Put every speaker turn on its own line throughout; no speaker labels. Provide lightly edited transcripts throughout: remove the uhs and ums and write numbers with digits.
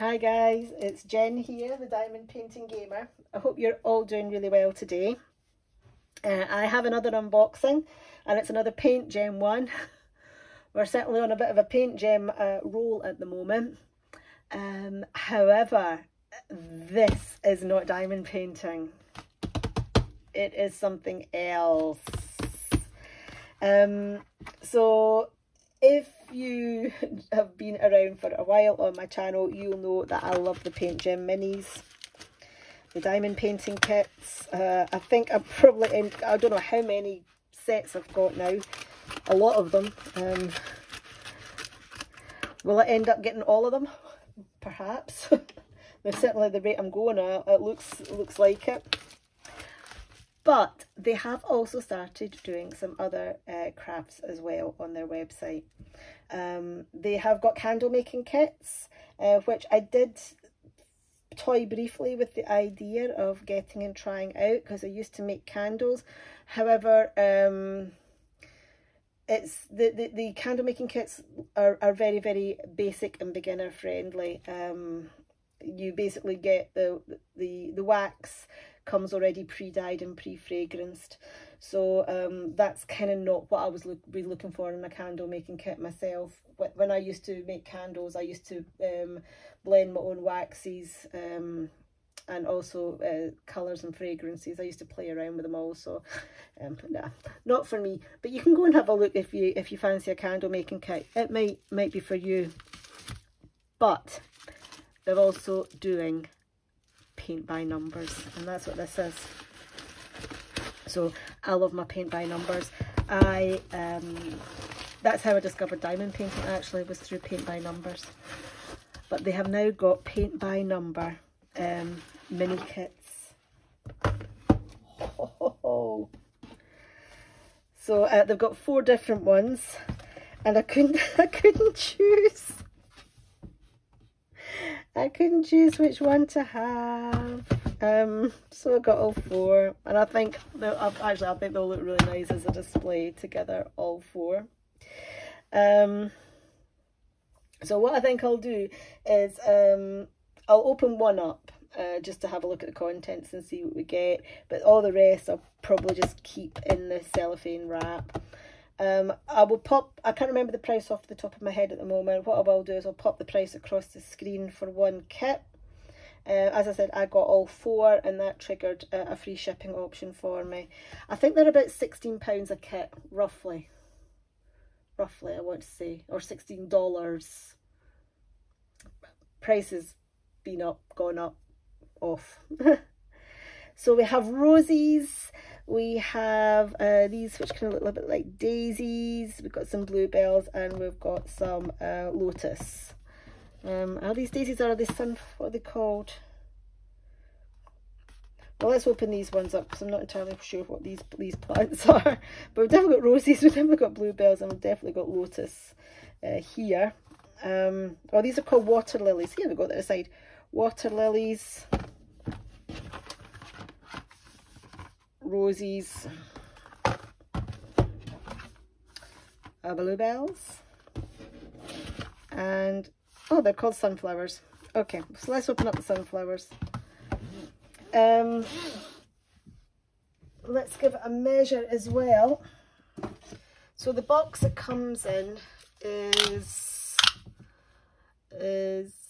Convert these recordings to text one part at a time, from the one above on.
Hi guys, it's Jen here, the Diamond Painting Gamer. I hope you're all doing really well today. I have another unboxing and it's another PaintGem one. We're certainly on a bit of a PaintGem roll at the moment. However, this is not diamond painting. It is something else. So if you have been around for a while on my channel, you'll know that I love the PaintGem minis, the diamond painting kits. I think I'm probably in, I don't know how many sets I've got now, a lot of them. Will I end up getting all of them? Perhaps. There's certainly the rate I'm going at, it looks like it. But they have also started doing some other crafts as well on their website. They have got candle making kits, which I did toy briefly with the idea of getting and trying out because I used to make candles. However, it's the candle making kits are very, very basic and beginner friendly. You basically get the wax comes already pre-dyed and pre-fragranced, so that's kind of not what I was really looking for in a candle making kit myself. When I used to make candles, I used to blend my own waxes and also colours and fragrances. I used to play around with them also. Nah, not for me, but you can go and have a look if you fancy a candle making kit. It might be for you. But they're also doing paint by numbers, and that's what this is. So I love my paint by numbers. That's how I discovered diamond painting, actually, was through paint by numbers. But they have now got paint by number mini kits. Oh. So they've got 4 different ones, and I couldn't choose. I couldn't choose which one to have, so I got all 4, and I think I think they'll look really nice as a display together, all 4. So what I think I'll do is I'll open one up just to have a look at the contents and see what we get, but all the rest I'll probably just keep in the cellophane wrap. I will pop, I can't remember the price off the top of my head at the moment. What I will do is I'll pop the price across the screen for one kit. As I said, I got all 4 and that triggered a free shipping option for me. I think they're about £16 a kit, roughly I want to say, or $16. Prices gone up off. So we have roses. We have these which kind of look a little bit like daisies. We've got some bluebells and we've got some lotus. Are these daisies or are they what are they called? Well, let's open these ones up because I'm not entirely sure what these plants are. But we've definitely got roses, we've definitely got bluebells, and we've definitely got lotus here. Oh, these are called water lilies. Here we go, to the side. Water lilies. Roses, bluebells, and oh, they're called sunflowers. Okay, so let's open up the sunflowers. Let's give it a measure as well. So the box it comes in is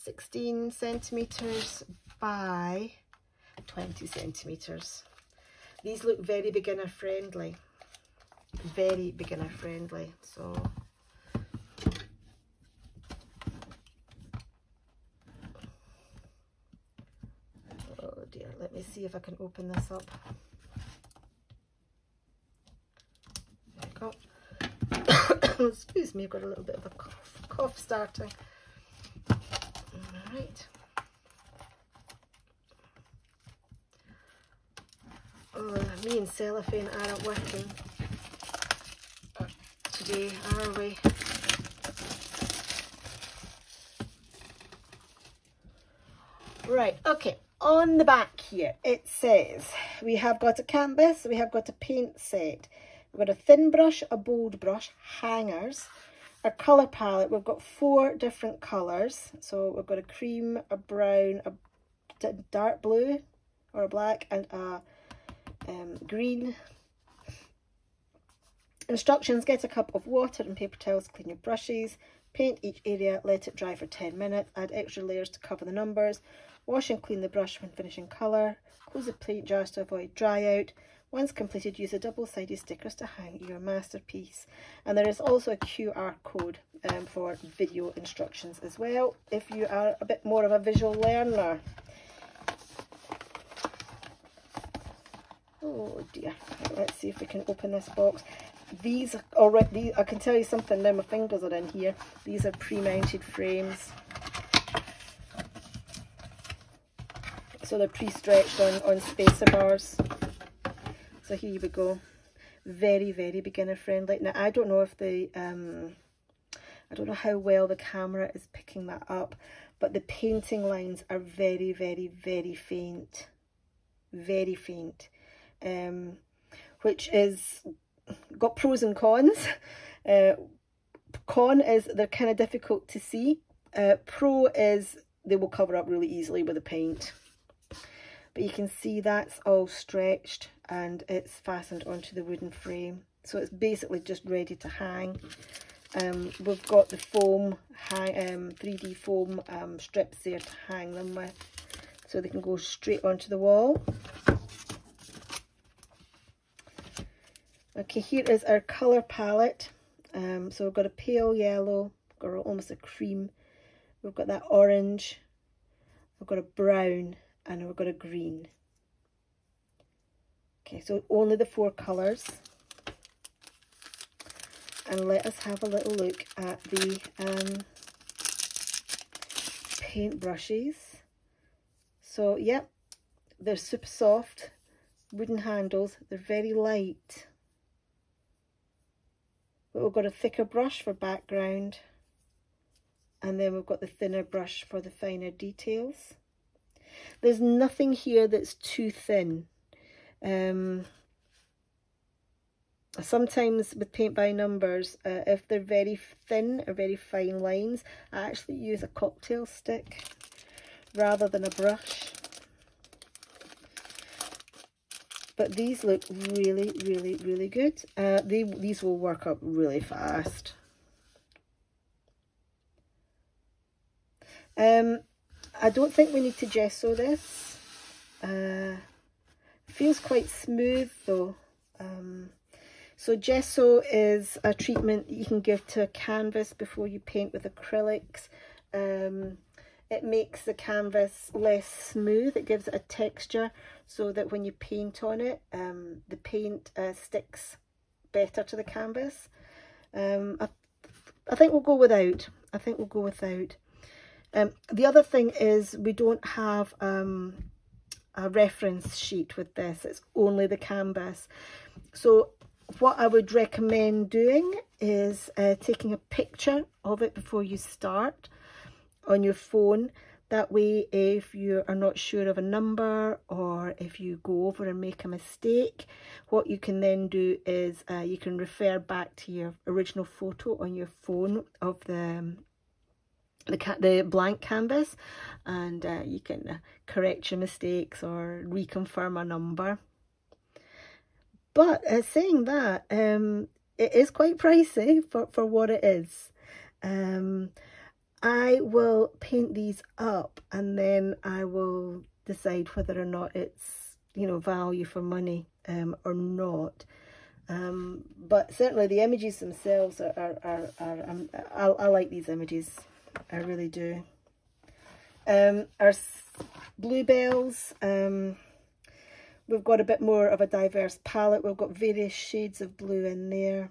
16 centimeters by 20 centimeters. These look very beginner friendly, so oh dear, let me see if I can open this up. There we go. Excuse me, I've got a little bit of a cough starting. All right. Oh, me and cellophane aren't working today, are we? Right, okay, on the back here it says we have got a canvas, we have got a paint set, we've got a thin brush, a bold brush, hangers, Our colour palette, we've got 4 different colours. So we've got a cream, a brown, a dark blue or a black, and a green. Instructions: get a cup of water and paper towels, clean your brushes, paint each area, let it dry for 10 minutes, add extra layers to cover the numbers, wash and clean the brush when finishing colour, close the paint jars to avoid dry out. Once completed, use the double-sided stickers to hang your masterpiece. And there is also a QR code for video instructions as well, if you are a bit more of a visual learner. Oh dear, let's see if we can open this box. These already, I can tell you something now, my fingers are in here. These are pre-mounted frames. So they're pre-stretched on spacer bars. So here we go. Very, very beginner friendly. Now I don't know if the, I don't know how well the camera is picking that up, but the painting lines are very, very, very faint. Very faint. Which is got pros and cons. Con is they're kind of difficult to see. Pro is they will cover up really easily with the paint. But you can see that's all stretched and it's fastened onto the wooden frame. So it's basically just ready to hang. We've got the foam, 3D foam strips there to hang them with. So they can go straight onto the wall. Okay, here is our colour palette. So we've got a pale yellow, got almost a cream. We've got that orange, we've got a brown, and we've got a green. Okay, so only the 4 colours. And let us have a little look at the paint brushes. So, yep, they're super soft, wooden handles, they're very light. But we've got a thicker brush for background, and then we've got the thinner brush for the finer details. There's nothing here that's too thin. Sometimes with paint by numbers, if they're very thin or very fine lines, I actually use a cocktail stick rather than a brush. But these look really, really, really good. These will work up really fast. I don't think we need to gesso this. Feels quite smooth though. So gesso is a treatment you can give to a canvas before you paint with acrylics. It makes the canvas less smooth. It gives it a texture so that when you paint on it, the paint sticks better to the canvas. I think we'll go without. I think we'll go without. The other thing is we don't have a reference sheet with this. It's only the canvas. So what I would recommend doing is taking a picture of it before you start on your phone. That way, if you are not sure of a number or if you go over and make a mistake, what you can then do is you can refer back to your original photo on your phone of the blank canvas, and you can correct your mistakes or reconfirm a number. But saying that, it is quite pricey for what it is. I will paint these up and then I will decide whether or not it's, you know, value for money or not. But certainly the images themselves I like these images. I really do. Our bluebells, we've got a bit more of a diverse palette. We've got various shades of blue in there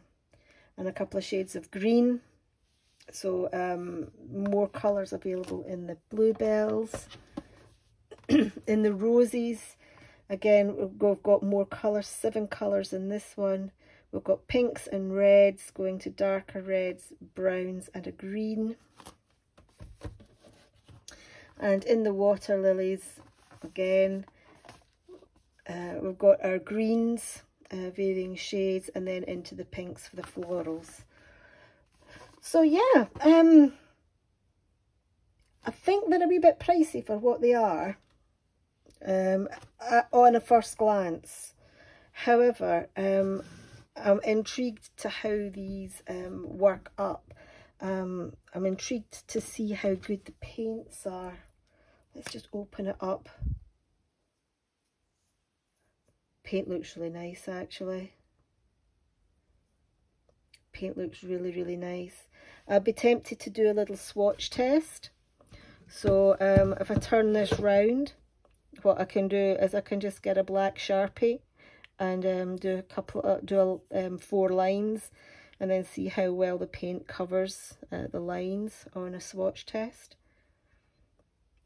and a couple of shades of green. So more colours available in the bluebells. In the roses, again, we've got more colours, 7 colours in this one. We've got pinks and reds going to darker reds, browns and a green. And in the water lilies, again, we've got our greens, varying shades, and then into the pinks for the florals. So yeah, I think they're a wee bit pricey for what they are on a first glance. However, I'm intrigued to how these work up. I'm intrigued to see how good the paints are. Let's just open it up. Paint looks really nice, actually. Paint looks really, really nice. I'd be tempted to do a little swatch test. So if I turn this round, what I can do is I can just get a black Sharpie and do a couple of, 4 lines, and then see how well the paint covers the lines on a swatch test.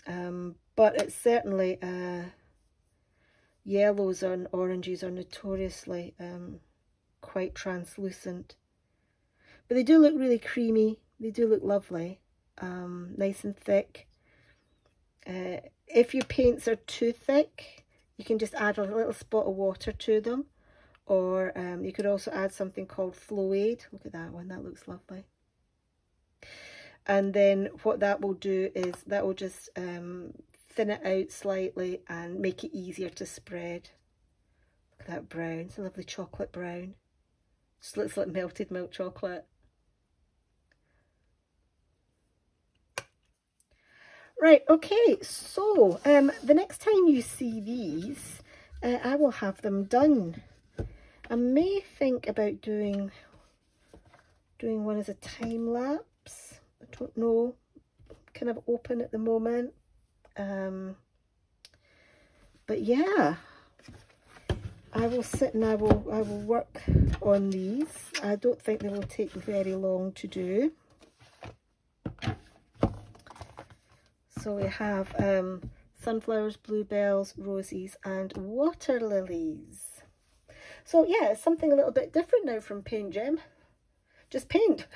But it's certainly yellows and oranges are notoriously quite translucent, but they do look really creamy. They do look lovely, nice and thick. If your paints are too thick, you can just add a little spot of water to them, or you could also add something called Flow Aid. Look at that one, that looks lovely. And then what that will do is that will just thin it out slightly and make it easier to spread. Look at that brown, it's a lovely chocolate brown. Just looks like melted milk chocolate. Right, okay, so the next time you see these, I will have them done. I may think about doing one as a time lapse. I don't know, kind of open at the moment. But yeah, I will sit and I will work on these. I don't think they will take very long to do. So we have sunflowers, bluebells, roses and water lilies. So yeah, it's something a little bit different now from PaintGem. Just paint.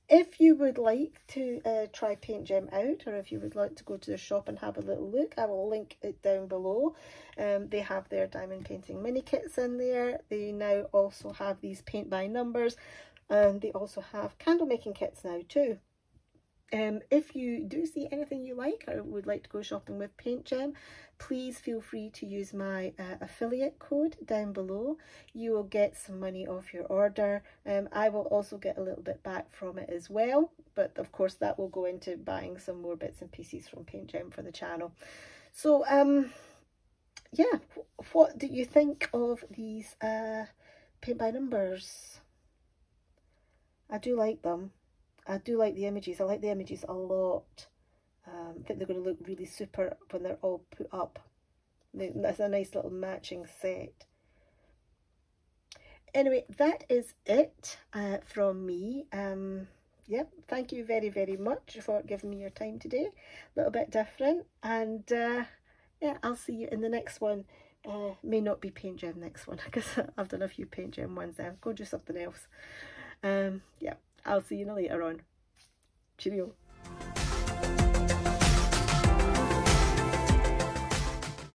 If you would like to try PaintGem out, or if you would like to go to the shop and have a little look, I will link it down below. They have their diamond painting mini kits in there. They now also have these paint by numbers, and they also have candle making kits now too. If you do see anything you like or would like to go shopping with PaintGem, please feel free to use my affiliate code down below. You will get some money off your order. I will also get a little bit back from it as well, but of course that will go into buying some more bits and pieces from PaintGem for the channel. So yeah, what do you think of these paint by numbers? I do like them. I do like the images. I like the images a lot. I think they're going to look really super when they're all put up. That's a nice little matching set. Anyway, that is it from me. Yep, thank you very, very much for giving me your time today. A little bit different. And yeah, I'll see you in the next one. May not be PaintGem next one, because I've done a few PaintGem ones there. Go do something else. Yeah. I'll see you later on. Cheerio.